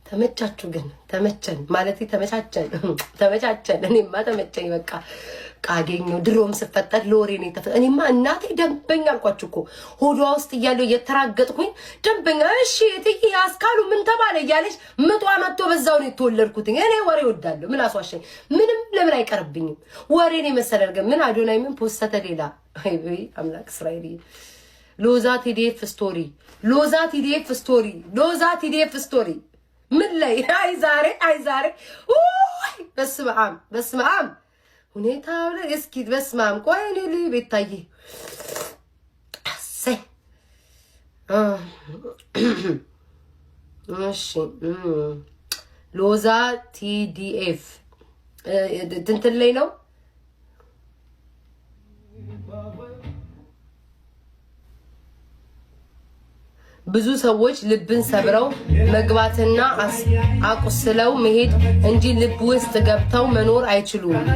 ተመቻችሁ ግን ተመቸን ማለት ተመቻቸን እኔማ ተመቸኝ በቃ ቃገኘው ድሮም ስፈጠር ለወሬ ነው ተፈጠረ እኔማ እናቴ ደንበኛ አልኳችሁ እኮ ሆዷ ውስጥ እያለው እየተራገጥኩኝ ደንበኛ እሺ እትዬ አስካሉ ምን ተባለ እያለች ምጧ መጥቶ በዛው ነው የተወለድኩት እኔ ወሬ ወዳለሁ ምን አስዋሸኝ ምንም ለምን አይቀርብኝም ወሬ ነው መሰለርገ ምን አዶናይ ምን ፖስተተ ሌላ አይ አምላክ እስራኤል ሎዛ ቲዲኤፍ ስቶሪ ምን ላይ አይ ዛሬ በስመ አብ ሁኔታው ላይ እስኪ በስመ አብ ቆይ እኔ ቤታዬ አሰይ እሺ ሎዛ ቲዲኤፍ እንትን ላይ ነው ብዙ ሰዎች ልብን ሰብረው መግባትና አቁስለው መሄድ እንጂ ልብ ውስጥ ገብተው መኖር አይችሉም